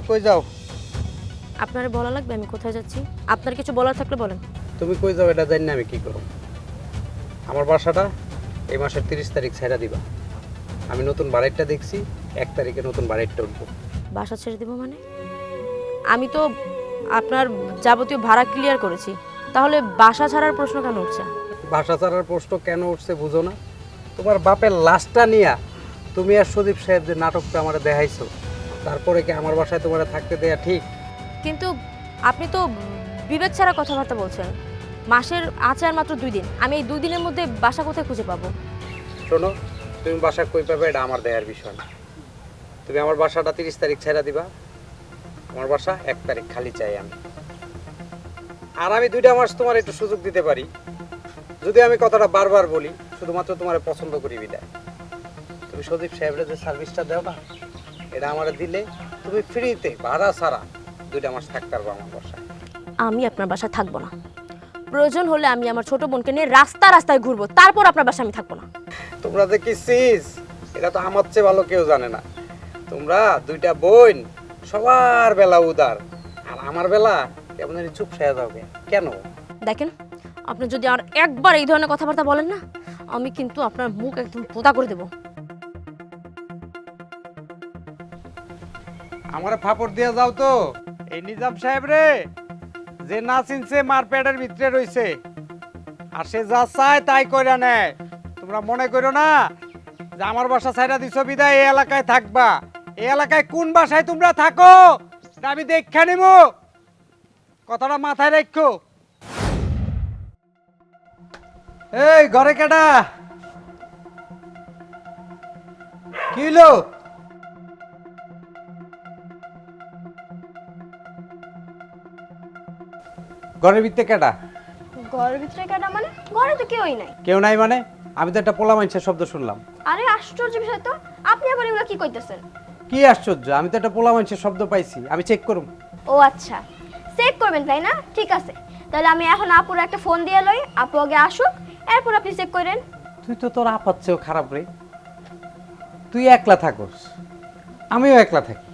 কই যাও? আপনারে বলা লাগবে আমি কোথায় যাচ্ছি? আপনার কিছু বলার থাকলে বলেন। তুমি কই যাও এটা জানি না আমি কি করব। আমার বাসাটা এই মাসের 30 তারিখ ছেড়ে দিবা। আমি নতুন বাড়িটা দেখছি, 1 তারিখে নতুন বাড়িটা উঠবো। বাসা ছেড়ে দেবো মানে? আমি তো আপনার যাবতীয় ভাড়া ক্লিয়ার করেছি, তাহলে বাসা ছাড়ার প্রশ্ন কেন উঠছে? বাসা ছাড়ার প্রশ্ন কেন উঠছে বুঝো না? তোমার বাপের লাশটা নিয়া তুমি আর সুদীপ সাহেব যে নাটকটা আমার দেখাইছো, তারপরে কি আমার বাসায় তোমার থাকতে দেয়া ঠিক? কিন্তু আপনি তো বিবেক ছাড়া কথাবার্তা বলছেন। মাসের আছে আর মাত্র 2 দিন, আমি এই 2 দিনের মধ্যে বাসা কোথায় খুঁজে পাবো? শোনো, তুমি বাসা কই পাবে এটা আমার দেয়ার বিষয় না। তুমি আমার বাসাটা 30 তারিখ ছেড়ে দিবা। আমার বাসা 1 তারিখ খালি চাই আমি। আর আমি 2টা মাস তোমার একটু সুযোগ দিতে পারি, যদি আমি কথাটা বারবার বলি, শুধুমাত্র তোমার পছন্দ করি বিদায়। তুমি সদীপ সাহেবের যে সার্ভিসটা দাও না, এটা আমারে দিলে তুমি ফ্রিতে ভাড়া ছাড়া 2টা মাস থাকতে পারবো আমার বাসায়। আমি আপনার বাসায় থাকবো না। প্রয়োজন হলে আমি আমার ছোট বোনকে নিয়ে রাস্তায় ঘুরবো, তারপর আপনার বাসায় আমি থাকবো না। তোমরা যে কি সিস, এটা তো আমার চেয়ে ভালো কেউ জানে না। তোমরা 2টা বোন সবার বেলা উদার, আর আমার বেলা কেমন জানি চুপ সেয়া যাবে কেন? দেখেন, আপনি যদি আর একবার এই ধরনের কথাবার্তা বলেন না, আমি কিন্তু আপনার মুখ একদম পোতা করে দেবো। আমার ফাপড় দিয়ে যাও তো। এই নিজাম সাহেব রে, যে না চিনছে মার পেটের ভিতরে রইছে, আর সে যা চায় তাই কইরা নেয়। তোমরা মনে করো না যে আমার বাসা ছাইরা দিছো বিদায় এই এলাকায় থাকবা। এই এলাকায় কোন বাসায় তোমরা থাকো এটা আমি দেখা নিব, কথাটা মাথায় রাখো। এই ঘরে কেডা? কি হলো? ঘরের ভিতরে কেডা? ঘরের ভিতরে কেডা মানে? ঘরে তো কেউই নাই। কেউ নাই মানে? আমি তো একটা পোলা মানুষের শব্দ শুনলাম। আরে আশ্চর্য বিষয় তো, আপনি আবার এগুলো কি কইতেছেন? কি আশ্চর্য, আমি তো একটা পোলা মানুষের শব্দ পাইছি, আমি চেক করুম। ও আচ্ছা, চেক করবেন তাই না? ঠিক আছে, তাহলে আমি এখন আপুর একটা ফোন দিয়ে লই, আপু আগে আসুক, এরপর আপনি চেক করেন। তুই তো তোর আপাচ্ছেও খারাপ রে। তুই একলা থাকস, আমিও একলা থাকি।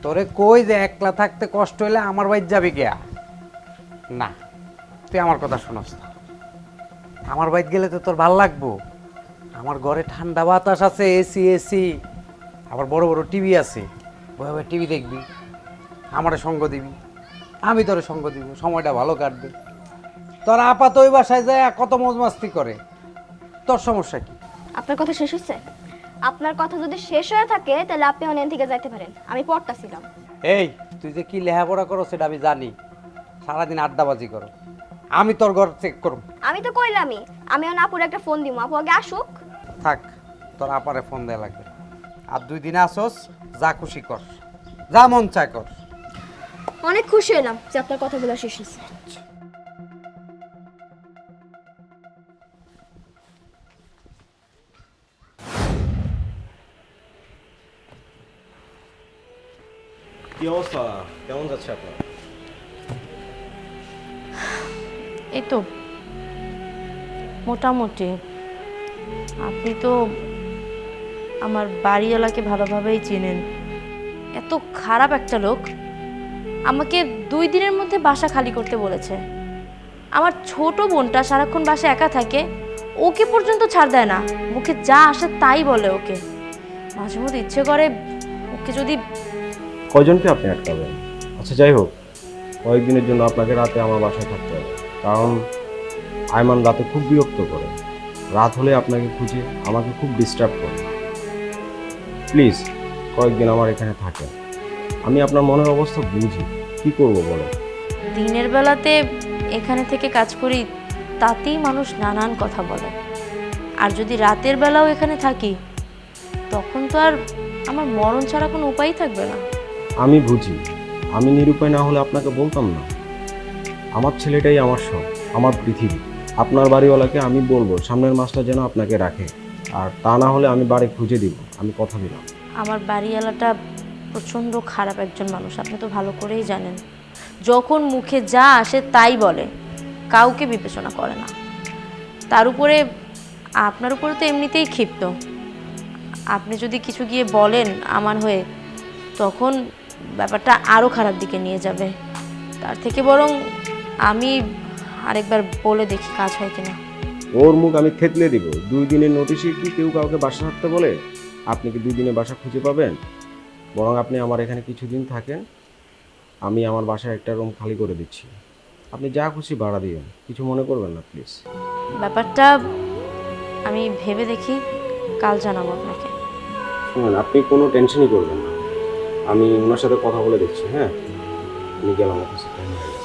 তোরে কই যে একলা থাকতে কষ্ট হইলে আমার বাড়ি যাবি গিয়া? না, তুই আমার কথা শোনস না। আমার বাড়িতে গেলে তো তোর ভাল লাগবো। আমার ঘরে ঠান্ডা বাতাস আছে, এসি, আবার বড় বড় টিভি আছে। ওইভাবে টিভি দেখবি, আমারে সঙ্গ দিবি, আমি তোরে সঙ্গ দিব, সময়টা ভালো কাটবে। তোর আপা তো ওই বাসায় যায় কত মজ মাস্তি করে, তোর সমস্যা কি? আপনার কথা শেষ হয়েছে? আপনার কথা যদি শেষ হয়ে থাকে তাহলে আপনি অনেক থেকে যাইতে পারেন, আমি পড়তাছিলাম। এই, তুই যে কি লেখাপড়া করো সেটা আমি জানি। সারাদিন আড্ডাবাজি করো। আমি তোর ঘর চেক করব। আমি তো কইলামই, আমি এখন আপুর একটা ফোন দিব, আপু আগে আসুক। থাক, তোর আপারে ফোন দেয়া লাগবে। আর 2 দিন আসোস, যা খুশি কর, যা মন চায় কর। অনেক খুশি হলাম যে আপনার কথাগুলো শেষ হয়েছে। কি অবস্থা, কেমন যাচ্ছে আপনার? এই তো মোটামুটি। আপনি তো আমার বাড়িওয়ালাকে ভালোভাবেই চেনেন। এত খারাপ একটা লোক আমাকে 2 দিনের মধ্যে বাসা খালি করতে বলেছে। আমার ছোট বোনটা সারাক্ষণ বাসায় একা থাকে, ওকে পর্যন্ত ছাড় দেয় না, মুখে যা আসে তাই বলে ওকে। মাঝে মধ্যে ইচ্ছে করে ওকে যদি... কয়জনকে আপনি আটকাবেন? আচ্ছা যাই হোক, কয়েকদিনের জন্য আপনাকে রাতে আমার বাসায় থাকতে হবে, কারণ আয়মান রাতে খুব বিরক্ত করে। রাত হলে আপনাকে খুঁজে আমাকে খুব ডিস্টার্ব করে। প্লিজ কয়েকদিন আমার এখানে থাকেন। আমি আপনার মনের অবস্থা বুঝি, কি করব বলেন? দিনের বেলাতে এখানে থেকে কাজ করি, তাতেই মানুষ নানান কথা বলে। আর যদি রাতের বেলাও এখানে থাকি, তখন তো আর আমার মরণ ছাড়া কোনো উপায়ই থাকবে না। আমি বুঝি, আমি নিরুপায় না হলে আপনাকে বলতাম না। আমার ছেলেটাই আমার সব, আমার পৃথিবী। আপনার বাড়িওয়ালাকে আমি বলবো সামনের মাসটা যেন আপনাকে রাখে, আর তা না হলে আমি বাড়ি খুঁজে দিব, আমি কথা দিলাম। আমার বাড়িওয়ালাটা প্রচণ্ড খারাপ একজন মানুষ, আপনি তো ভালো করেই জানেন। যখন মুখে যা আসে তাই বলে, কাউকে বিবেচনা করে না। তার উপরে আপনার উপরে তো এমনিতেই ক্ষিপ্ত। আপনি যদি কিছু গিয়ে বলেন আমার হয়ে, তখন ব্যাপারটা আরও খারাপ দিকে নিয়ে যাবে। তার থেকে বরং আমি আরেকবার বলে দেখি কাজ হয় কিনা। ওর মুখ আমি থেতলে দিব। 2 দিনের নোটিশে কি কেউ কাউকে বাসা থাকতে বলে? আপনি কি 2 দিনে বাসা খুঁজে পাবেন? বরং আপনি আমার এখানে কিছুদিন থাকেন, আমি আমার বাসায় একটা রুম খালি করে দিচ্ছি। আপনি যা খুশি ভাড়া দিবেন, কিছু মনে করবেন না প্লিজ। ব্যাপারটা আমি ভেবে দেখি, কাল জানাবো আপনাকে। শুনুন, আপনি কোনো টেনশনই করবেন না, আমি ওনার সাথে কথা বলে দেখছি। হ্যাঁ, আমি গেলাম, অফিসে টাইম হয়ে গেছে।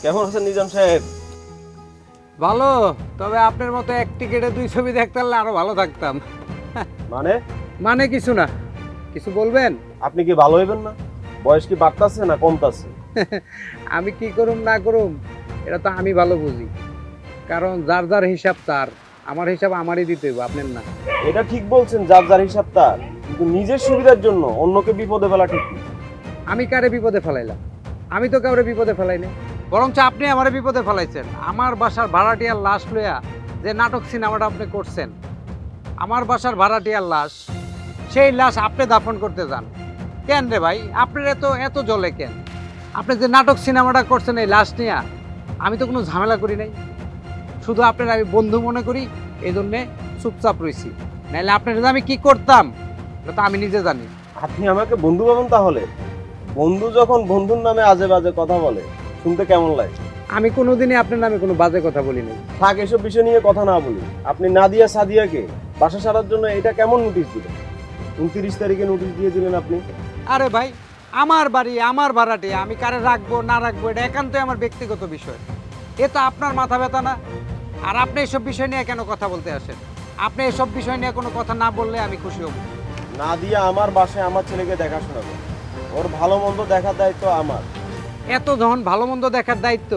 কেমন আছেন নিজাম সাহেব? ভালো, তবে আপনার মতো এক টিকেটে 2 ছবি দেখতে পারলে আরো ভালো থাকতাম। মানে মানে কিছু না, কিছু বলবেন? আপনি কি ভালো হইবেন না? বয়স কি বাড়তাছে না কমতাছে? আমি কি করুম না করুম এটা তো আমি ভালো বুঝি, কারণ যার যার হিসাব তার, আমার হিসাব আমারই দিতে হবে, আপনার না। এটা ঠিক বলছেন, যার যার হিসাব তার, কিন্তু নিজের সুবিধার জন্য অন্যকে বিপদে ফেলা ঠিক না। আমি কারে বিপদে ফেলাইলাম? আমি তো কাউরে বিপদে ফেলাইনি, বরঞ্চ আপনি আমারে বিপদে ফেলাইছেন। আমার বাসার ভাড়াটিয়ার লাশ লইয়া যে নাটক সিনেমাটা আপনি করছেন, আমার বাসার ভাড়াটিয়ার লাশ, সেই লাশ আপনি দাফন করতে যান কেন রে ভাই? আপনার এত এত জলে কেন? আপনি যে নাটক সিনেমাটা করছেন এই লাশ নিয়ে, আমি তো কোনো ঝামেলা করি নাই, শুধু আপনার আমি বন্ধু মনে করি, এই জন্যে চুপচাপ রয়েছি। নাহলে আপনার আমি কি করতাম এটা তো আমি নিজে জানি। আপনি আমাকে বন্ধু ভাবেন? তাহলে বন্ধু যখন বন্ধুর নামে আজে বাজে কথা বলে, শুনতে কেমন লাগে? আমি কোনোদিনই আপনার নামে কোনো বাজে কথা বলি নাই। থাক, এসব বিষয় নিয়ে কথা না বলি। আপনি নাদিয়া সাদিয়াকে বাসা ছাড়ার জন্য এটা কেমন নোটিশ দিলেন? 29 তারিখে নোটিশ দিয়ে দিলেন আপনি। আরে ভাই, আমার বাড়ি, আমার ভাড়াটি, আমি কারে রাখবো না রাখবো এটা একান্তই আমার ব্যক্তিগত বিষয়, এ তো আপনার মাথা ব্যথা না। আর আপনি এসব বিষয় নিয়ে কেন কথা বলতে আসেন? আপনি এসব বিষয় নিয়ে কোনো কথা না বললে আমি খুশি হব। নাদিয়া আমার বাসায় আমার ছেলেকে দেখাশোনা করে, ওর ভালো মন্দ দেখার দায়িত্ব আমার। এত যখন ভালো মন্দ দেখার দায়িত্ব,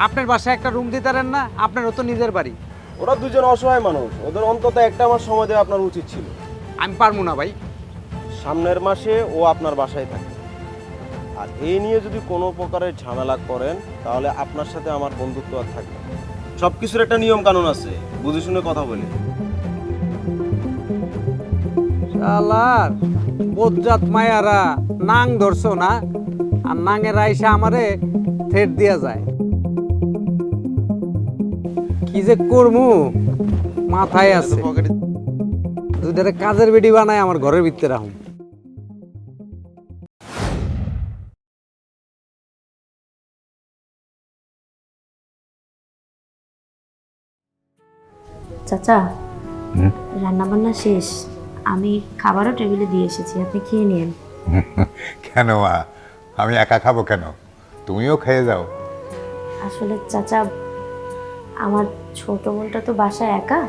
আপনার বাসায় একটা রুম দিতে পারেন না? আপনারও তো নিজের বাড়ি। ওরা দুজন অসহায় মানুষ, ওদের অন্তত একটা আমার সময় দেওয়া আপনার উচিত ছিল। আমি পারবো না ভাই। সামনের মাসে ও আপনার বাসায় থাকে, আর এই নিয়ে যদি কোনো প্রকারের ঝামেলা করেন তাহলে আপনার সাথে আমার বন্ধুত্ব আর থাকবে না। সব কিছুর একটা নিয়ম কানুন আছে, বুঝে শুনে কথা বলি। শালার বজ্জাত মায়ারা নাং ধরছো না, আর নাঙের আইসা আমারে থ্রেট দিয়া যায়। কি যে করমু মাথায় আছে, দুইটারে কাজের বেডি বানায় আমার ঘরের ভিতরে রাখুন। চাচা, রান্না বান্না শেষ, আমি খাবারও টেবিলে দিয়ে এসেছি, আপনি খেয়ে নিন। কেন মা, আমি একা খাবো কেন? তুমিও খেয়ে যাও। আসলে চাচা, আমার ছোট বোনটা তো বাসায় একা,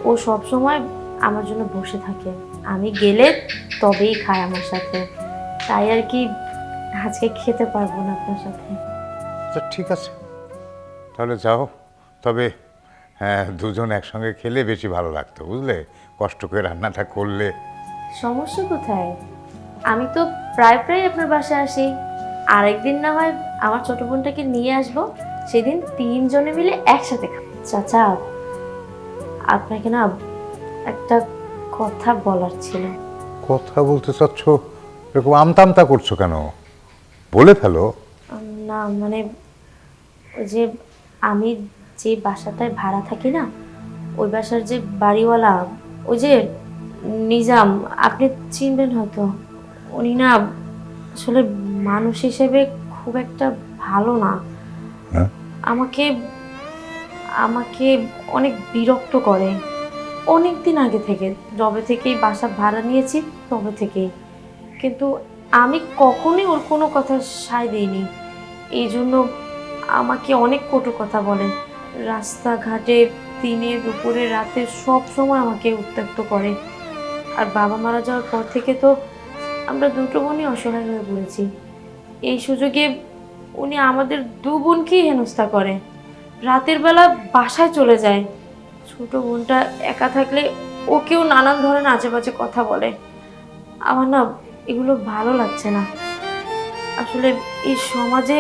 ও সব সময় আমার জন্য বসে থাকে, আমি গেলে তবেই খায় আমার সাথে, তাই আর কি আজকে খেতে পারবো না আপনার সাথে। আচ্ছা ঠিক আছে, তাহলে যাও। তবে হ্যাঁ, দুজন একসঙ্গে খেলে বেশি ভালো লাগতো, বুঝলে? কষ্ট করে রান্নাটা করলে। সমস্যা কোথায়? আমি তো প্রায় প্রায় আপনার বাসায় আসি, আরেকদিন না হয় আমার ছোট বোনটাকে নিয়ে আসবো, সেদিন 3 জনে মিলে একসাথে খাবো। চাচা, আপনাকে না একটা কথা বলার ছিল। কথা বলতে চাচ্ছ? এরকম আমতামতা করছো কেন? বলে ফেলো। না মানে ওই যে আমি যে বাসাটায় ভাড়া থাকি না, ওই বাসার যে বাড়িওয়ালা, ওই যে নিজাম, আপনি চিনবেন হয়তো, উনি না আসলে মানুষ হিসেবে খুব একটা ভালো না। হ্যাঁ? আমাকে আমাকে অনেক বিরক্ত করে, অনেক দিন আগে থেকে, যবে থেকেই বাসা ভাড়া নিয়েছি তবে থেকেই, কিন্তু আমি কখনোই ওর কোনো কথা সায় দিইনি। এই জন্য আমাকে অনেক কটু কথা বলে, রাস্তাঘাটে দিনে দুপুরে রাতে সব সময় আমাকে উত্ত্যক্ত করে। আর বাবা মারা যাওয়ার পর থেকে তো আমরা দুটো বোনই অসহায় হয়ে পড়েছি। এই সুযোগে উনি আমাদের দু বোনকেই হেনস্থা করে। রাতের বেলা বাসায় চলে যায়। ছোট বোনটা একা থাকলে ওকেও নানান ধরনের আজে বাজে কথা বলে। আমার না এগুলো ভালো লাগছে না। আসলে এই সমাজে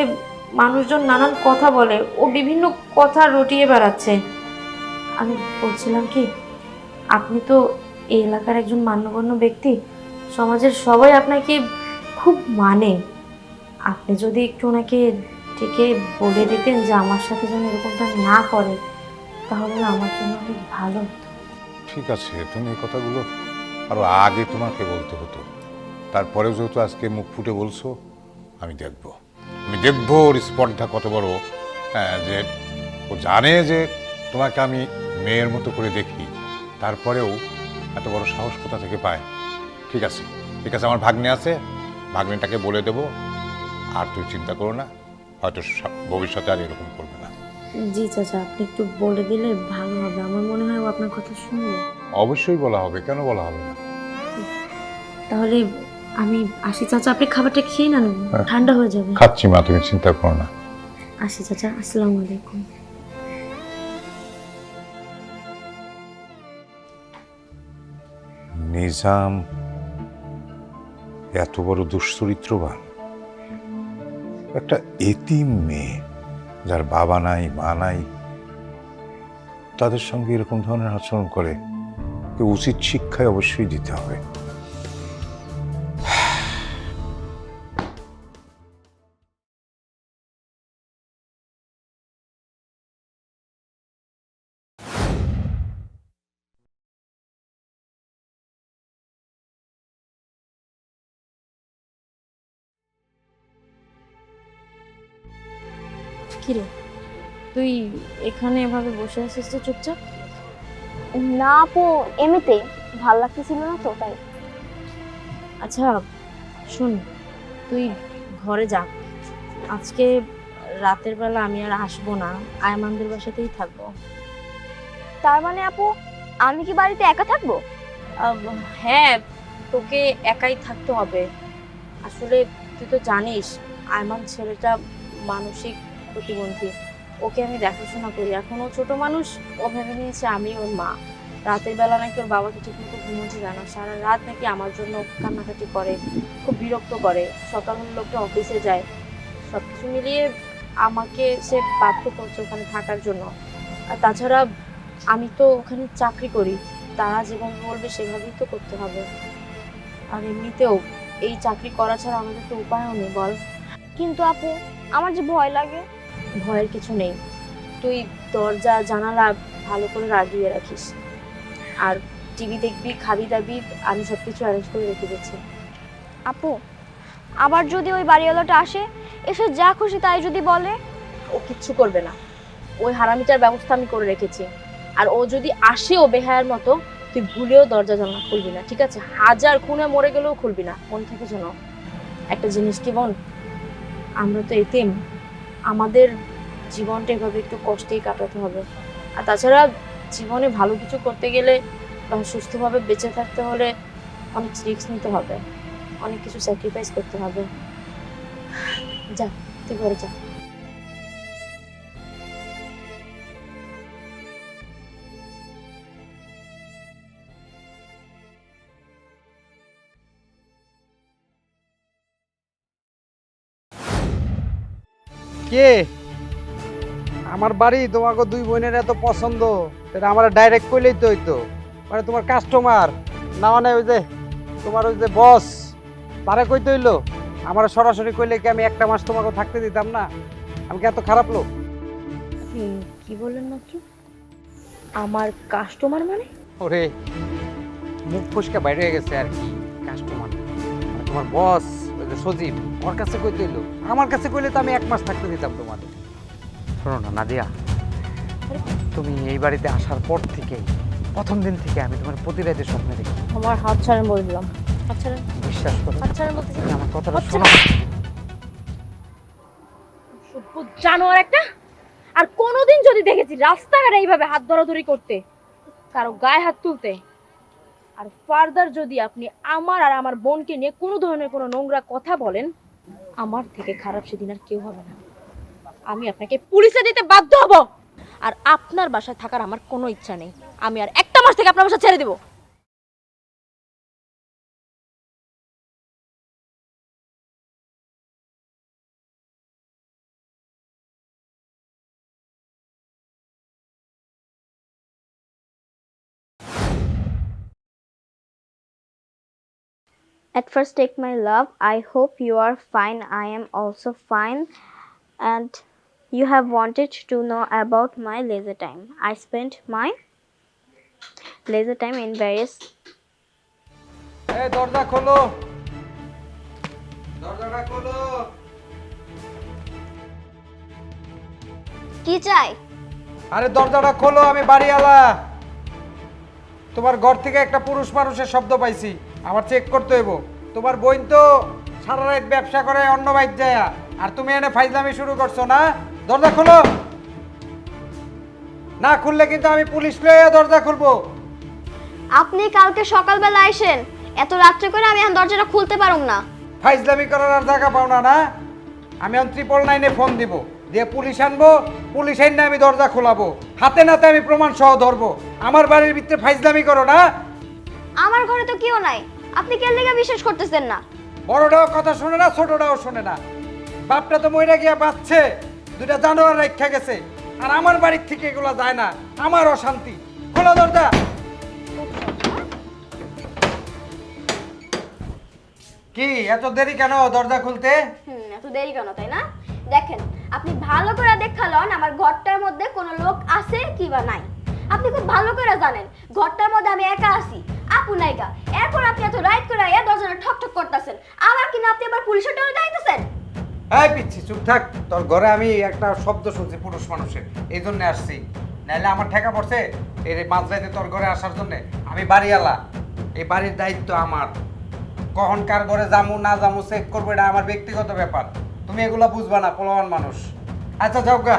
মানুষজন নানান কথা বলে, ও বিভিন্ন কথা রটিয়ে বেড়াচ্ছে। আমি বলছিলাম কি, আপনি তো এই এলাকার একজন মান্যগণ্য ব্যক্তি, সমাজের সবাই আপনাকে খুব মানে। আপনি যদি একটু ওনাকে ডেকে বলে দিতেন যে আমার সাথে যেন এরকমটা না করে, তাহলে না আমার জন্য অনেক ভালো হতো। ঠিক আছে, তুমি এই কথাগুলো আরো আগে তোমাকে বলতে হতো। তারপরেও যেহেতু আজকে মুখ ফুটে বলছো, আমি দেখবো ওর স্পর্ধা কত বড়। হ্যাঁ, যে ও জানে যে তোমাকে আমি মেয়ের মতো করে দেখি, তারপরেও এত বড় সাহস কোথা থেকে পায়। ঠিক আছে, ঠিক আছে, আমার ভাগ্নে আছে, ভাগ্নেটাকে বলে দেবো। আর তুই চিন্তা করো না, হয়তো ভবিষ্যতে আর এরকম করবে না। জি চাচা, আপনি একটু বলে দিলে ভালো হবে। আমার মনে হয় ও আপনার কথা শুনবে। অবশ্যই বলা হবে, কেন বলা হবে না। তাহলে আমি আসি চাচা, আপনি খাবারটা খেয়ে নেন, ঠান্ডা হয়ে যাবে। খাচ্ছি মা, তুমি চিন্তা করো না। আসি চাচা, আসসালামু আলাইকুম। নিজাম এত বড় দুশ্চরিত্রবান, একটা এতিম মেয়ে যার বাবা নাই মা নাই, তাদের সঙ্গে এরকম ধরনের আচরণ করে। উচিত শিক্ষায় অবশ্যই দিতে হবে। কিরে, তুই এখানে এভাবে বসে আছিস যে চুপচাপ? না আপু, এমনিতেই ভাল লাগতেছিল না তো তাই। আচ্ছা শোন, তুই ঘরে যা। আজকে রাতের বেলা আমি আর আসবো না, আয়মানদের বাসাতেই থাকবো। তার মানে আপু, আমি কি বাড়িতে একা থাকবো? হ্যাঁ, তোকে একাই থাকতে হবে। আসলে তুই তো জানিস আয়মান ছেলেটা মানসিক প্রতিবন্ধী। ওকে আমি দেখাশোনা করি। এখন ও ছোট মানুষ, ও ভেবে নিয়েছে আমি ওর মা। রাতের বেলা নাকি ওর বাবাকে ঠিকমতো ঘুমোতে জানা, সারা রাত নাকি আমার জন্য কান্নাকাটি করে, খুব বিরক্ত করে। সকাল হলে লোকটা অফিসে যায়। সব কিছু মিলিয়ে আমাকে সে বাধ্য করছে ওখানে থাকার জন্য। আর তাছাড়া আমি তো ওখানে চাকরি করি, তারা যেভাবে বলবে সেভাবেই তো করতে হবে। আর এমনিতেও এই চাকরি করা ছাড়া আমাদের তো উপায়ও নেই, বল। কিন্তু আপু, আমার যে ভয় লাগে। ভয়ের কিছু নেই, তুই দরজা জানালা ভালো করে লাগিয়ে রাখিস। আর টিভি দেখবি, খাবি দাবি, আমি সব কিছু অ্যারেঞ্জ করে রেখে দিচ্ছি। আপু, আবার যদি ওই বাড়িওয়ালাটা আসে, এসে যা খুশি তাই যদি বলে? ও কিচ্ছু করবে না, ওই হারামিটার ব্যবস্থা আমি করে রেখেছি। আর ও যদি আসেও বেহায়ার মতো, তুই ভুলেও দরজা জানলা খুলবি না, ঠিক আছে? হাজার খুনে মরে গেলেও খুলবি না, মন থেকে যেন। একটা জিনিস কি বোন, আমরা তো এতিম, আমাদের জীবনটা এভাবে একটু কষ্টেই কাটাতে হবে। আর তাছাড়া জীবনে ভালো কিছু করতে গেলে বা সুস্থভাবে বেঁচে থাকতে হলে অনেক রিস্ক নিতে হবে, অনেক কিছু স্যাক্রিফাইস করতে হবে। যা, তুই ঘরে যা। কে? আমার বাড়ি তোমাকে দুই বোনের এত পছন্দ, সেটা আমার ডাইরেক্ট কইলেই তো হইতো। মানে তোমার কাস্টমার না, মানে ওই যে তোমার ওই যে বস, তারা কইতে হইলো। আমার সরাসরি কইলে কি আমি একটা মাস তোমাকে থাকতে দিতাম না? আমি কি এত খারাপ লোক? কি বললেন মাত্র? আমার কাস্টমার মানে? ওরে, মুখ ফসকে বাইরে হয়ে গেছে আর কি। কাস্টমার মানে তোমার বস, ওই যে সজীব, ওর কাছে কইতে হইলো। আমার কাছে কইলে তো আমি এক মাস থাকতে দিতাম তোমার। শোনো না নাদিয়া, তুমি এই বাড়িতে আসার পর থেকে, প্রথম দিন থেকে আমি তোমার প্রতি রাতে স্বপ্নে দেখি। আমার হাত ছাড়েন বললাম, হাত ছাড়েন, বিশ্বাস করো, হাত ছাড়েন বলতেছি। তুমি আমার কথাটা হাত শোনো। সভ্য জানোয়ার একটা। আর কোনোদিন যদি দেখেছি রাস্তাঘাটে এইভাবে হাত ধরাধরি করতে, কারো গায়ে হাত তুলতে, আর ফার্দার যদি আপনি আমার আর আমার বোনকে নিয়ে কোনো ধরনের কোনো নোংরা কথা বলেন, আমার থেকে খারাপ সেদিন আর কেউ হবে না। আমি আপনাকে পুলিশে দিতে বাধ্য হব। আর আপনার বাসায় থাকার আমার কোনো ইচ্ছা নেই। আমি আর একটা মাস থেকে আপনার বাসা ছেড়ে দেব। At first, take my love. I hope you are fine. I am also fine. And you have wanted to know about my leisure time. I spent my leisure time in various. এই দরজা খোলো, দরজাটা খোলো। কি চাই? আরে দরজাটা খোলো, আমি বাড়িওয়ালা। তোমার ঘর থেকে একটা পুরুষ মানুষের শব্দ পাইছি, আমার চেক করতে হইব। তোমার বোন তো সারা রাত ব্যবসা করে অন্য বাইক যায়, আর তুমি এনে ফাইজলামি শুরু করছো না? দরজা খোলো, না খুললে কিন্তু আমি পুলিশ লয়ে দরজা খুলবো। আপনি কালকে সকালবেলা আইসেন, এত রাত্রে করে আমি এখন দরজাটা খুলতে পারুম না। ফাইজলামি করার আর জায়গা পাও না? আমি এখন 999 ফোন দিব, দিয়ে পুলিশ আনবো, পুলিশ এনে আমি দরজা খোলাবো, হাতে নাতে আমি প্রমাণ সহ ধরবো। আমার বাড়ির ভিতরে ফাইজলামি করো না। আমার ঘরে তো কেউ নাই, আপনি কেন লেগে বিশ্বাস করতেছেন না? বড়টাও কথা শোনে না, ছোটটাও শোনে না। বাপটা তো মইরা গিয়া বাচ্চে, দুইটা জানোয়ার রাখা গেছে, আর আমার বাড়ির থেকে এগুলো যায় না। আমার অশান্তি। খোলা দরজা। কি এত দেরি কেন দরজা খুলতে? এত দেরি কেন, তাই না? দেখেন, আপনি ভালো করে দেখালন আমার ঘরটার মধ্যে কোনো লোক আছে কি বা নাই। আপনি খুব ভালো করে জানেন ঘরটার মধ্যে আমি একা আছি, আপু নাইকা। এরপর আপনি এত রাইট করে দরজাটা ঠক ঠক করতেছেন, আমার কিনা আপনি আবার পুলিশের ডরে যাইতেছেন। এই পিচ্ছি চুপ থাক। তোর ঘরে আমি একটা শব্দ শুনছি পুরুষ মানুষের, এই জন্য আসছি। নাহলে আমার ঠেকা পড়ছে এই মাঝরাইতে তোর ঘরে আসার জন্য। আমি বাড়িওয়ালা, এই বাড়ির দায়িত্ব আমার। কখন কার ঘরে যামু না যামু চেক করবো, এটা আমার ব্যক্তিগত ব্যাপার। তুমি এগুলা বুঝবা না, পোলাওয়ান মানুষ। আচ্ছা যাও গা,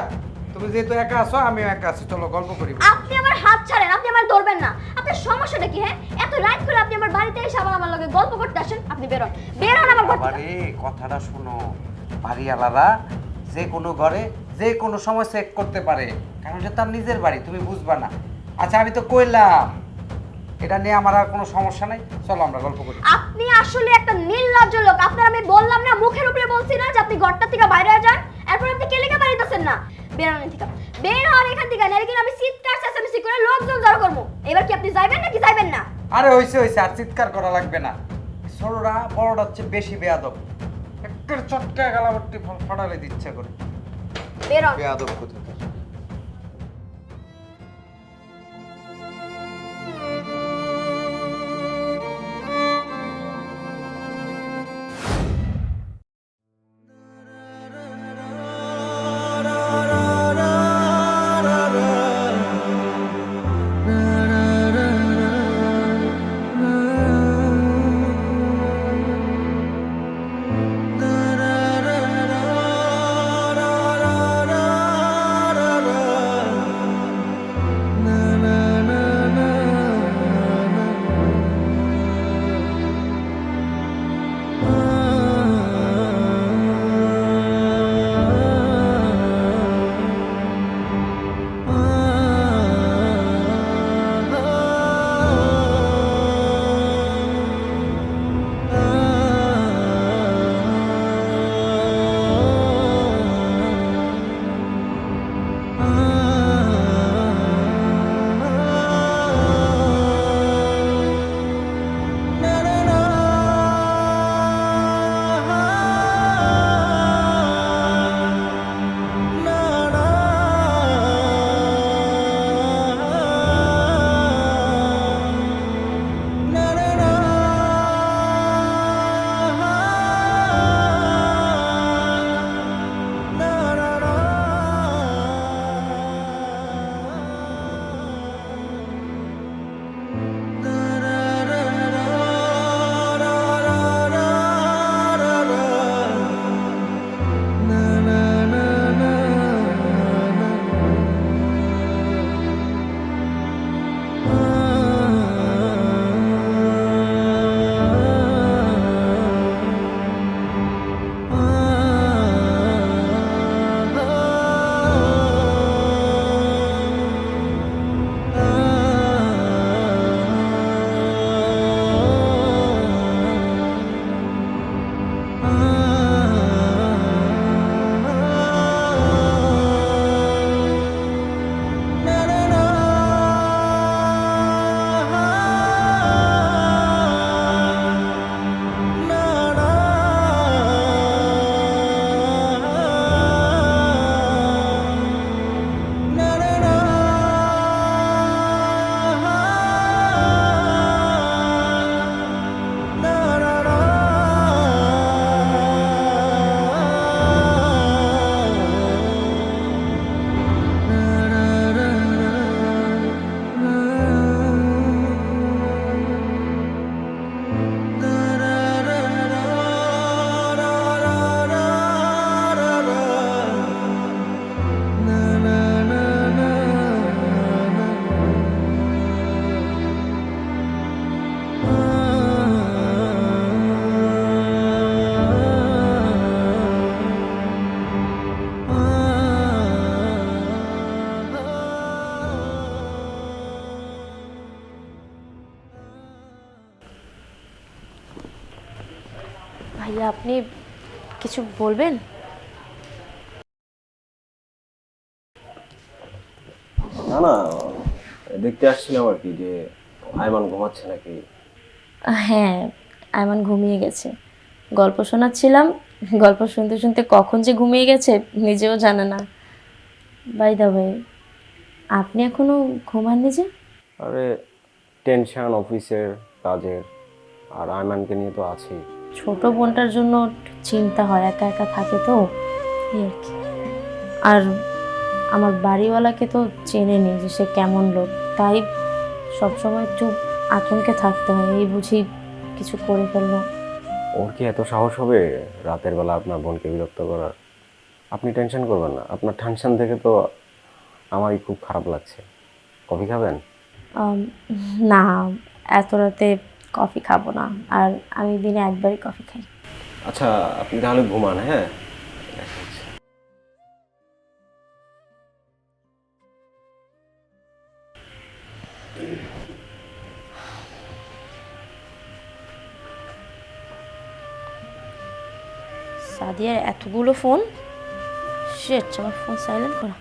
তুমি যেহেতু একা আছো আমিও একা আছি, চলো গল্প করি। আপনি আমার হাত ছাড়েন, আপনি আমার ধরবেন না। আপনার সমস্যাটা কি? হ্যাঁ, এত রাইট করে আপনি আমার বাড়িতে এসে আবার আমার লগে গল্প করতে আসেন। আপনি বেরোন, বেরোন আমার ঘর থেকে। আরে কথাটা শোনো, বাড়িওয়ালারা যে কোনো ঘরে যে কোনো সময় চেক করতে পারে, কারণ এটা তার নিজের বাড়ি, তুমি বুঝবা না। আচ্ছা আমি তো কইলাম, এটা নিয়ে আমার আর কোনো সমস্যা নাই, চলো আমরা গল্প করি। আপনি আসলে একটা নির্লজ্জ লোক। আপনার আমি বললাম না, মুখের উপরে বলছি না যে আপনি ঘরটা থেকে বাইরে হয়ে যান, এরপর আপনি কেলেকে বাড়িতেছেন না। বেরোন থেকে, বের হন এখান থেকে, নাহলে কিন্তু আমি চিৎকার চেঁচামেচি করে লোকজন জড়ো করবো। এবার কি আপনি যাইবেন নাকি যাইবেন না? আরে হইছে হইছে, আর চিৎকার করা লাগবে না। ছোটরা বড়টা হচ্ছে বেশি বেয়াদব, একটা চটকা গালাবর্তি ফটালে দিচ্ছে করে। বেরোন। বেয়াদব কোথায়। ভাইয়া আপনি কিছু বলবেন? না না, দেখতে আসছিলাম আর কি যে আয়মান ঘুমাচ্ছে নাকি। হ্যাঁ, আয়মান ঘুমিয়ে গেছে। গল্প শোনাচ্ছিলাম, গল্প শুনতে শুনতে কখন যে ঘুমিয়ে গেছে নিজেও জানে না। বাই দা ওয়ে, আপনি এখনো ঘুমাননি যে? আরে টেনশন অফিসের, কাজের, আর আয়মানকে নিয়ে তো আছি। ছোট বোনটার জন্য একটু চিন্তা হয়, একা একা থাকে তো এই আর কি। আর আমার বাড়িওয়ালাকে তো চেনেনি যে সে কেমন লোক, তাই সবসময় একটু আতঙ্কে থাকতে হয়। এই বুঝি কিছু করে ফেললো। ওর কি এত সাহস হবে রাতের বেলা আপনার বোনকে বিরক্ত করার? আপনি টেনশন করবেন না, আপনার টেনশন থেকে তো আমারই খুব খারাপ লাগছে। কফি খাবেন? আম, না, এত রাতে কফি খাবো না। আর আমি দিনে একবারই কফি খাই। আচ্ছা আপনি তাহলে ঘুমান, হ্যাঁ? সাদিয়ার এতগুলো ফোন, শিট, আমার ফোন সাইলেন্ট করা।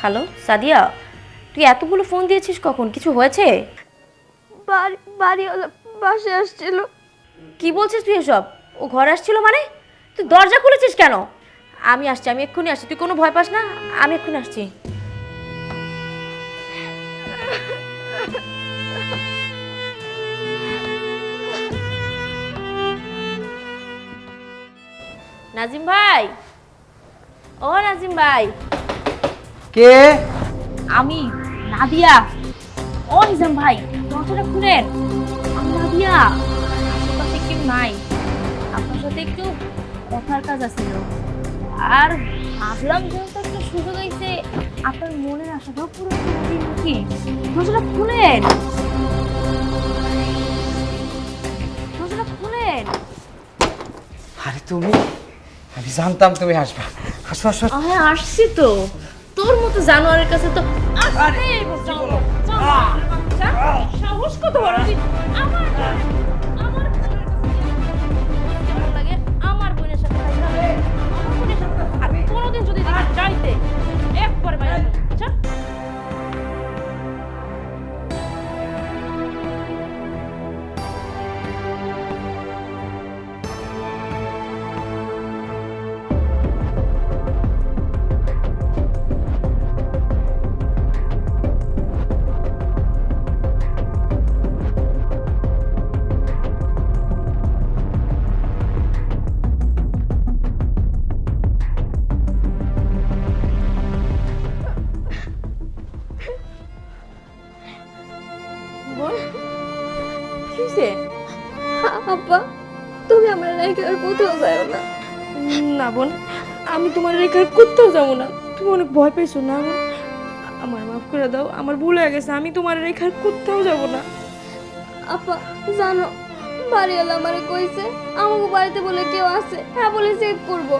হ্যালো সাদিয়া, তুই এতগুলো ফোন দিয়েছিস কখন? কিছু হয়েছে? বাড়িওয়ালা বাসায় আসছিল। কি বলছিস তুই এসব? ও ঘরে আসছিল মানে? তুই দরজা খুলেছিস কেন? আমি আসছি, আমি এক্ষুনি আসছি, তুই কোনো ভয় পাস না, আমি এক্ষুনি আসছি। নাজিম ভাই, ও নাজিম ভাই। কে? আমি নাদিয়া। ও নিজাম ভাই, দরজাটা খুলেন। আমি নাদিয়া। আশেপাশে কেউ নাই, আপনার সাথে একটু কথার কাজ আছিল। আর ভাবলাম যেহেতু একটা সুযোগ হয়েছে, আপনার মনের আশাটাও পুরো দিন নাকি। দরজাটা খুলেন, দরজাটা খুলেন। আরে তুমি, আমি জানতাম তুমি আসবা। আসো আসো। হ্যাঁ আসছি তো, তোর মতো জানোয়ারের কাছে তো আসতেই হবে। চলো, চলো। বাচ্চা, সাহস কত বড় তুই? আমার আমার বোনের কাছে কেমন লাগে? আমার বোনের সাথে থাকতে হবে। আমার বোনের সাথে আর কোনোদিন যদি দেখি যাইতে, একবারে বাইরে যাবো। আচ্ছা? বোন, কি হয়েছে? আব্বা, তুমি আমার রেখে আর কোথাও যাও না। না বোন, আমি তোমার রেখে আর কোথাও যাবো না। তুমি অনেক ভয় পেয়েছো না বোন? আমার মাফ করে দাও, আমার ভুল হয়ে গেছে। আমি তোমার রেখে আর কোথাও যাবো না। আপা জানো, বাড়িওয়ালা আমারে কইছে আমাকে বাড়িতে বলে কেউ আছে, হ্যাঁ বলে চেক করবো।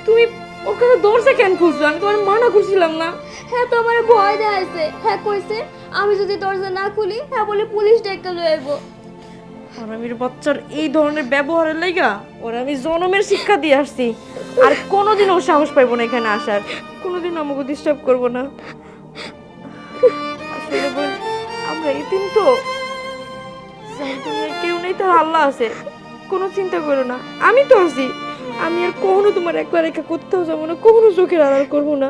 তুমি ওর কাছে দরজা কেন খুঁজছো? আমি তোমার মানা করছিলাম না? হ্যাঁ তো আমার ভয় দেখাইছে, হ্যাঁ কইছে আমি যদি দরজা না খুলি হ্যাঁ বলে পুলিশ ডেকে লয়ে আইবো। হারামির বাচ্চার এই ধরনের ব্যবহারের লাইগা ওর আমি জনমের শিক্ষা দিয়ে আসছি। আর কোনোদিন ও সাহস পাইবো না এখানে আসার, কোনোদিন আমাকে ডিস্টার্ব করবো না। আসলে বোন, আমরা এতিম তো, দুনিয়ার কেউ নেই, তার আল্লাহ আছে। কোনো চিন্তা করো না, আমি তো আছি। আমি আর কখনো তোমার একলা রেখা কোথাও যাবো না, কখনো চোখের আড়াল করবো না,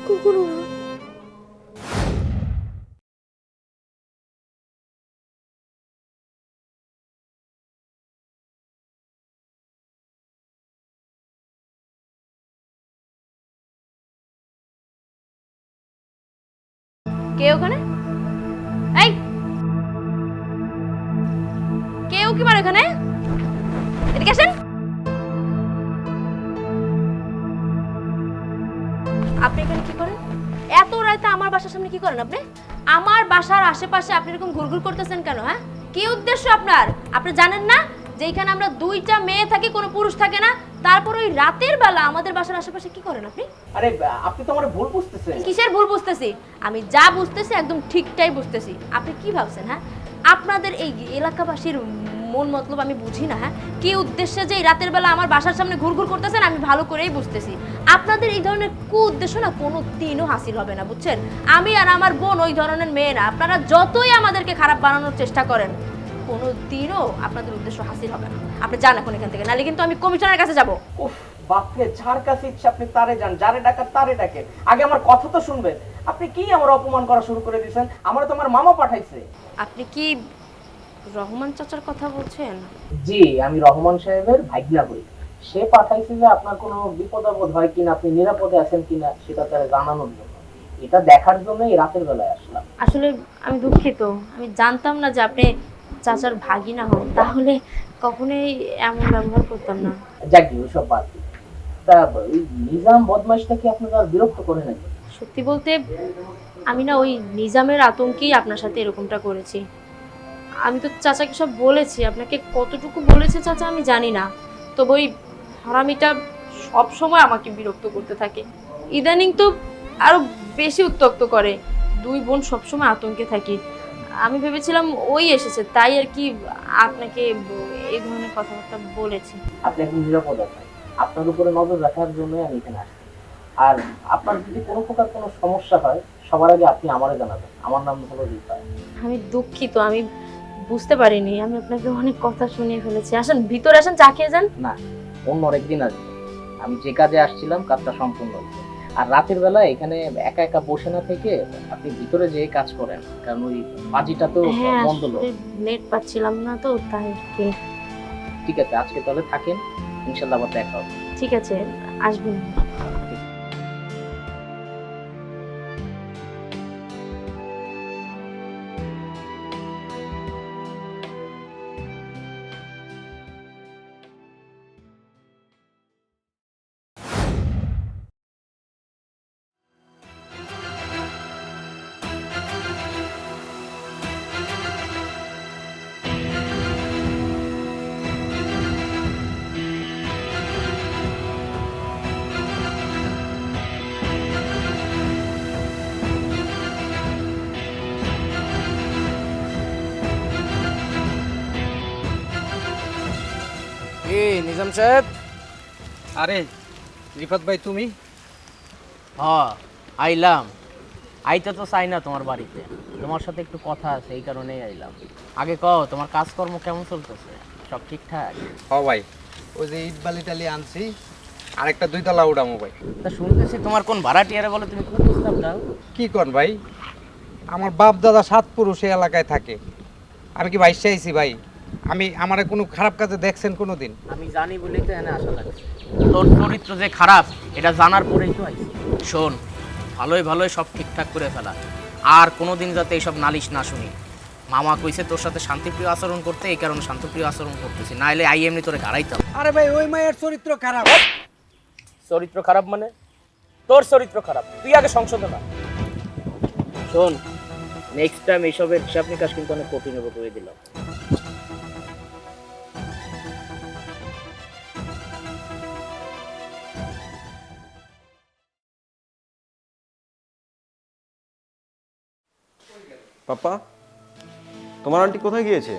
কখনো না। কে ওখানে? এই, কেউ কি মার এখানে? এদিকে আসেন। আপনি এখানে কি করেন? এত রাতে আমার বাসার সামনে কি করেন আপনি? আমার বাসার আশেপাশে আপনি এরকম ঘুরঘুর করতেছেন কেন? হ্যাঁ, কি উদ্দেশ্য আপনার? আপনি জানেন না যে এখানে আমরা দুইটা মেয়ে থাকি, কোনো পুরুষ থাকে না? তারপর ওই রাতের বেলা আমাদের বাসার আশেপাশে কি করেন আপনি? আরে আপনি তো আমার ভুল বুঝতেছেন। কিসের ভুল বুঝতেছি? আমি যা বুঝতেছি একদম ঠিকটাই বুঝতেছি। আপনি কি ভাবছেন? হ্যাঁ, আপনাদের এই এলাকাবাসীর মন মতলব আমি বুঝি না। হ্যাঁ, কি উদ্দেশ্যে যে এই রাতের বেলা আমার বাসার সামনে ঘুরঘুর করতেছেন আমি ভালো করেই বুঝতেছি। আপনাদের এই ধরনের কু উদ্দেশ্য না কোনো দিনও হাসিল হবে না, বুঝছেন? আমি আর আমার বোন ওই ধরনের মেয়ে না। আপনারা যতই আমাদেরকে খারাপ বানানোর চেষ্টা করেন, কোনো দিনও আপনাদের উদ্দেশ্য হাসিল হবে না। আপনি যান এখন এখান থেকে, নাহলে কিন্তু আমি কমিশনারের কাছে যাব। উফ বাপরে, যার কাছে ইচ্ছা আপনি তারে যান, যারে ডাকার তারে ডাকেন। আগে আমার কথা তো শুনবেন। আপনি কি আমার অপমান করা শুরু করে দিয়েছেন? আমার তো আমার মামা পাঠাইছে। আপনি কি রহমান চাচার কথা বলছেন? জি, আমি রহমান সাহেবের ভাগ্না হই। সে পাঠাইছে যে আপনার কোনো বিপদ আপদ হয় কিনা, আপনি নিরাপদে আছেন কিনা সেটা তারা জানানোর জন্য। এটা দেখার জন্য এই রাতের বেলায় আসলাম। আসলে আমি দুঃখিত, আমি জানতাম না যে আপনি চাচার ভাগিনা হন, তাহলে কখনোই এমন ব্যবহার করতাম না। যাক ওসব বাদ দিন। তা ওই নিজাম বদমাইশটা কি আপনারা বিরক্ত করে নাকি? সত্যি বলতে আমি না ওই নিজামের আতঙ্কেই আপনার সাথে এরকমটা করেছি। আমি তো চাচাকে সব বলেছি, আপনাকে কতটুকু বলেছে চাচা আমি জানি না, তবে ওই হারামিটা সব সময় আমাকে বিরক্ত করতে থাকে। ইদানিং তো আরো বেশি উত্ত্যক্ত করে। দুই বোন সবসময় আতঙ্কে থাকি। আমি ভেবেছিলাম ওই এসেছে, তাই আর কি আপনাকে এই ধরনের কথাবার্তা বলেছি। আপনি এখন নিরাপদ আছেন, আপনার উপরে নজর রাখার জন্য আমি এখানে আসছি। আর আপনার যদি কোনো প্রকার কোনো সমস্যা হয় সবার আগে আপনি আমারে জানাবেন। আমার নাম হলো রিফাত। আমি দুঃখিত, আমি বুঝতে পারিনি, আমি আপনাকে অনেক কথা শুনিয়ে ফেলেছি। আসেন ভিতরে আসেন, চা খেয়ে যান। না, অন্য আরেকদিন আসবে। আমি যে কাজে আসছিলাম কাজটা সম্পূর্ণ হয়েছে। আর রাতের বেলা এখানে একা একা বসে না থেকে আপনি ভিতরে যেয়ে কাজ করেন, কারণ ওই বাজিটা তো হ্যাঁ, মন্দ লোক। নেট পাচ্ছিলাম না তো তাই আর কি। ঠিক আছে, আজকে তাহলে থাকেন, ইনশাল্লাহ আবার দেখা হবে। ঠিক আছে, আসবেন। নিজাম সাহেব। আরে রিফাত ভাই, তুমি? হ্যাঁ, আইলাম। আইতে তো চাই না তোমার বাড়িতে, তোমার সাথে একটু কথা আছে এই কারণেই আইলাম। আগে কও তোমার কাজকর্ম কেমন চলতেছে? সব ঠিকঠাক? হ ভাই, ওই যে ইট বালি টালি আনছি, আরেকটা 2 তলা উঠামো ভাই। তা শুনতেছি তোমার কোন ভাড়াটিয়ারে বলে তুমি খুব প্রস্তাব দাও। কি কর ভাই, আমার বাপ দাদা 7 পুরুষ এই এলাকায় থাকে। আমি কি বাইশ চাইছি ভাই? আমারে কোনো খারাপ কাজে দেখছেন কোনোদিন? আমি জানি বলেই তো এনে আসা লাগছে। তোর চরিত্র যে খারাপ এটা জানার পরেই তো আইছি। শোন, ভালোই ভালোই সব ঠিকঠাক করে ফেলা, আর কোনোদিন যাতে এইসব নালিশ না শুনি। মামা কইছে তোর সাথে শান্তিপ্রিয় আচরণ করতে, এই কারণে শান্তিপ্রিয় আচরণ করতেছি, না হলে আই এমনি তোরে গাড়াইতাম। আরে ভাই, ওই মায়ের চরিত্র খারাপ। চরিত্র খারাপ মানে? তোর চরিত্র খারাপ, তুই আগে সংশোধন কর। শোন, নেক্সট টাইম এইসবের হিসাব নিকাশ কিন্তু অনেক কঠিন হবে করে দিলাম। পাপা, তোমার আন্টি কোথায় গিয়েছে?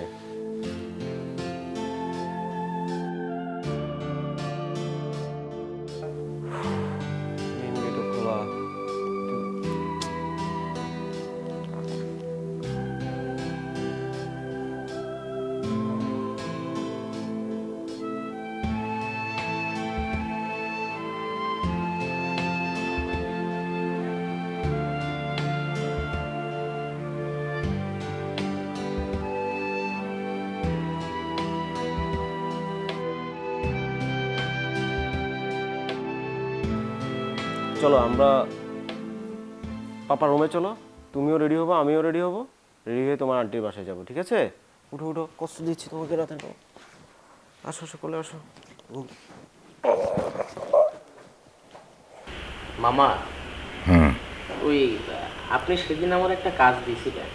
মেন গেটও খোলা। চলো আমরা পাপা রুমে চলো, তুমিও রেডি হবো, আমিও রেডি হবো। রেডি হয়ে তোমার আন্টির বাসায় যাবো, ঠিক আছে? উঠো উঠো, কষ্ট দিচ্ছি তোমাকে রাতে। আসো আসো, কোলে আসো। মামা, ওই আপনি সেদিন আমার একটা কাজ দিয়েছিলেন,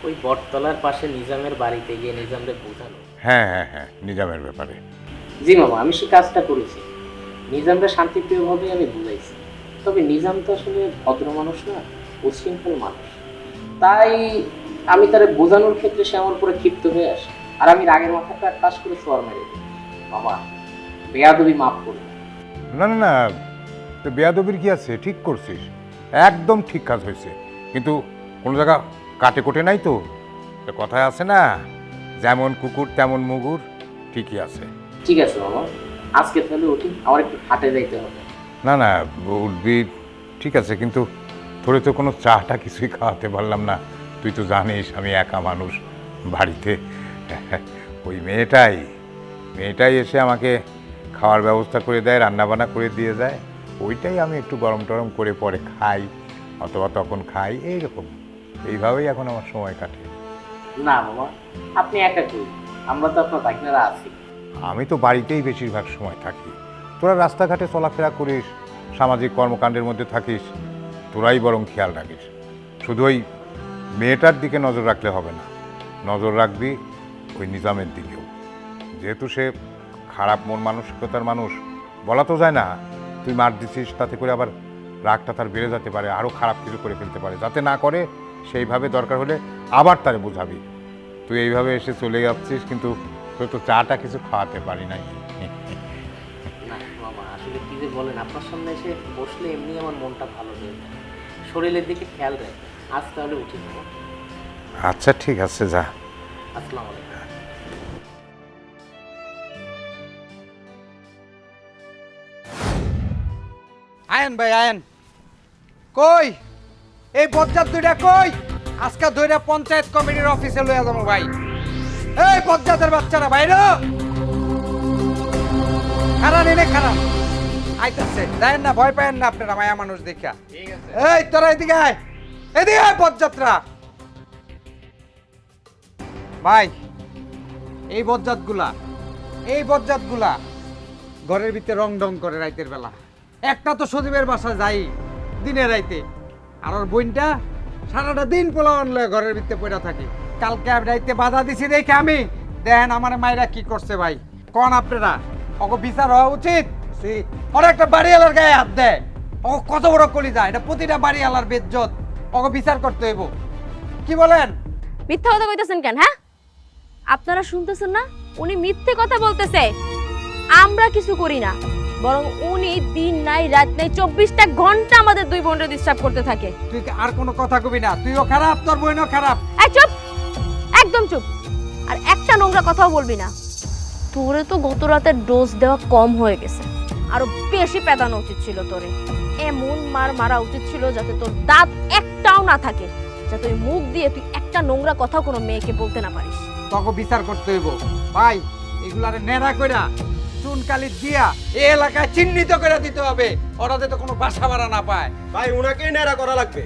ওই বটতলার পাশে নিজামের বাড়িতে গিয়ে নিজামদের বোঝানো। হ্যাঁ হ্যাঁ হ্যাঁ, নিজামের ব্যাপারে। জি মামা, আমি সেই কাজটা করেছি। নিজামরা শান্তিপ্রিয়ভাবে আমি বুঝাইছি, তবে নিজাম তো আসলে ভদ্র মানুষ না, উশৃঙ্খল মানুষ। তাই আমি তারে বোঝানোর ক্ষেত্রে সে আমার উপরে ক্ষিপ্ত হয়ে আসে, আর আমি রাগের মাথাটা টাস করে চর মেরে দিই। মামা, বেয়াদবি মাফ করুন। না না না, তো বেয়াদবির কি আছে, ঠিক করছিস, একদম ঠিক কাজ হয়েছে। কিন্তু কোনো জায়গা কাটে কোটে নাই তো। তো কথায় আছে না, যেমন কুকুর তেমন মুগুর, ঠিকই আছে। ঠিক আছে মামা, আজকে তাহলে উঠি, আমার একটু হাটে যাইতে হবে। না না, উঠবি ঠিক আছে, কিন্তু তোরে তো কোনো চাটা কিছুই খাওয়াতে পারলাম না। তুই তো জানিস আমি একা মানুষ বাড়িতে। ওই মেয়েটাই এসে আমাকে খাওয়ার ব্যবস্থা করে দেয়, রান্নাবান্না করে দিয়ে যায়। ওইটাই আমি একটু গরম টরম করে পরে খাই, অথবা তখন খাই, এইভাবেই এখন আমার সময় কাটে। না মামা, আপনি একা কই, আমরা তো আপনার ভাগনারা আছি। আমি তো বাড়িতেই বেশিরভাগ সময় থাকি। তোরা রাস্তাঘাটে চলাফেরা করিস, সামাজিক কর্মকাণ্ডের মধ্যে থাকিস, তোরাই বরং খেয়াল রাখিস। শুধু ওই মেয়েটার দিকে নজর রাখলে হবে না, নজর রাখবি ওই নিজামের দিকেও। যেহেতু সে খারাপ মন মানসিকতার মানুষ, বলা তো যায় না। তুই মার দিছিস, তাতে করে আবার রাগটা তার বেড়ে যেতে পারে, আরও খারাপ কিছু করে ফেলতে পারে। যাতে না করে সেইভাবে দরকার হলে আবার তারে বোঝাবি। তুই এইভাবে এসে চলে যাচ্ছিস, কিন্তু তোর তো চাটা কিছু খাওয়াতে পারি নাই। না মামা, আসলে কি যে বলেন, আপনার সামনে এসে বসলে এমনি আমার মনটা ভালো হয়ে যায়, শরীরের দিকে খেয়াল রাখবেন। আজ তাহলে উঠি মামা। আচ্ছা ঠিক আছে, যা। আসসালামু আলাইকুম। আয়েন ভাই আয়েন। কই এই বজ্জাত দুইটা কই? আজকে দুইটা পঞ্চায়েত কমিটির অফিসে লইয়া যাবো ভাই। এই বজ্জাতের বাচ্চারা বাইরে খারাপ এনে খারাপ আইতাছে, দেখেন না, ভয় পায়েন না আপনারা মায়া মানুষ দেখা। এই তোরা এদিকে আয়, এদিকে আয় বজ্জাতরা। ভাই এই বজ্জাতগুলা ঘরের ভিতরে রং ডং করে রাইতের বেলা। একটা তো সজীবের বাসা যাই দিনে রাইতে, আর ওর বোনটা সারাটা দিন পোলাওয়ান লয়ে ঘরের ভিতরে পড়া থাকে। কালকে আমি রাইতে বাধা দিছি দেখে আমি, দেখেন আমার মায়েরা কি করছে ভাই। কোন আপনারা ওকে বিচার হওয়া উচিত? ওর একটা বাড়িওয়ালার গায়ে হাত দেয়, ও কত বড় কলিজা, এটা প্রতিটা বাড়িওয়ালার বেজ্জত, ওকে বিচার করতে হইব। কি বলেন? মিথ্যা কথা কইতেছেন কেন? হ্যাঁ, আপনারা শুনতেছেন না? উনি মিথ্যে কথা বলতেছে। আমরা কিছু করি না, বরং উনি দিন নাই রাত নাই 24টা ঘন্টা আমাদের দুই বোনকে ডিস্টার্ব করতে থাকে। তুই আর কোনো কথা কবি না, তুইও খারাপ, তোর বোনও খারাপ। এই চুপ, একদম চুপ, আর একটা নোংরা কথাও বলবি না। তোরে তো গত রাতের ডোজ দেওয়া কম হয়ে গেছে, আরো বেশি পেদানো উচিত ছিল তোরে। এমন মার মারা উচিত ছিল যাতে তোর দাঁত একটাও না থাকে, যাতে ওই মুখ দিয়ে তুই একটা নোংরা কথা কোনো মেয়েকে বলতে না পারিস। তোকে বিচার করতে হইব ভাই। এগুলারে নেড়া কইরা চুন কালি দিয়া এই এলাকায় চিহ্নিত করে দিতে হবে, ওরা যাতে কোনো বাসা ভাড়া না পায়। ভাই উনাকেই ন্যাড়া করা লাগবে।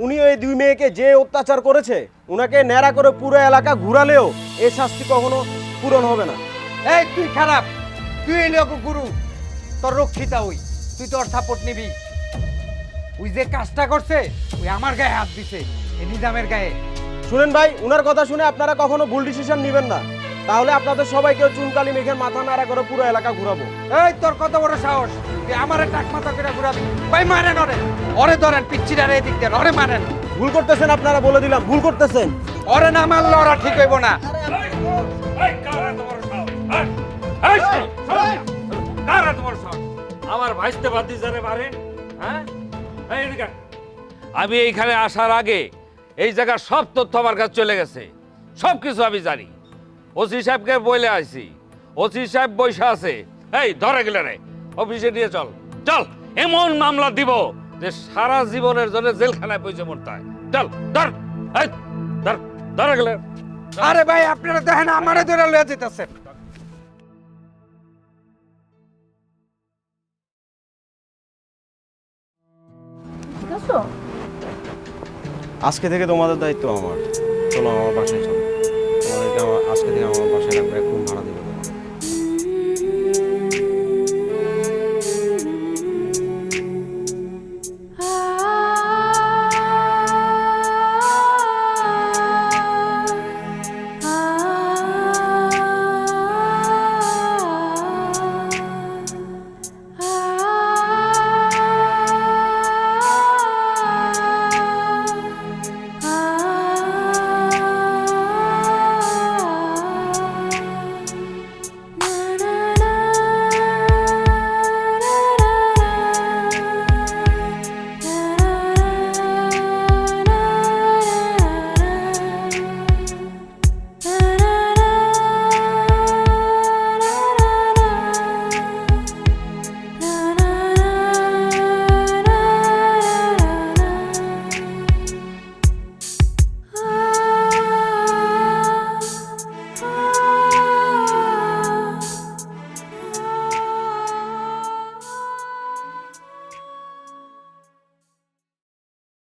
উনি ওই দুই মেয়েকে যে অত্যাচার করেছে, উনাকে ন্যাড়া করে পুরো এলাকা ঘুরালেও এই শাস্তি কখনো পূরণ হবে না। এই তুই খারাপ, তুই এই লোক গুরু, তোর রক্ষিতা ওই, তুই তোর সাপোর্ট নিবি। ওই যে কাজটা করছে ওই আমার গায়ে হাত দিছে, এই নিজামের গায়ে। শুনেন ভাই, উনার কথা শুনে আপনারা কখনো ভুল ডিসিশন নেবেন না, তাহলে আপনাদের সবাইকে চুনকালি মেঘের মাথা নাড়া করে পুরো এলাকা ঘুরাবো। এই তোর কত বড় সাহস, তুই আমারে টাক মাথা করে ঘুরাবি? ভাই মারেন ওরে, ওরে ধরেন, পিচ্ছিটারে এদিক দেন, ওরে মারেন। ভুল করতেছেন আপনারা, বলে দিলাম ভুল করতেছেন। ওরে না মারলে ওরা ঠিক হইব না। আমার ভাইস্তে বাদি জানে মারে, হ্যাঁ? এই এদিকে আয়। আমি এইখানে আসার আগে এই জায়গার সব তথ্য আমার কাছে চলে গেছে, সব কিছু আমি জানি। ওসি সাহেবকে বলে আইছি, ওসি সাহেব বৈশা আছে। এই ধরে গেলে রে, অফিসে নিয়ে চল, চল। এমন মামলা দিব যে সারা জীবনের জন্য জেলখানায় পৌঁছে মরতে হয়। চল ধর, এই ধর, ধরে গেলে। আরে ভাই আপনারা দেখেন আমারে ধরে লয়ে যেতেছে। আজকে থেকে তোমাদের দায়িত্ব আমার। চলো আমার বাসায় চলো, তোমাদেরকে আজকে থেকে আমার বাসায় রাখবে।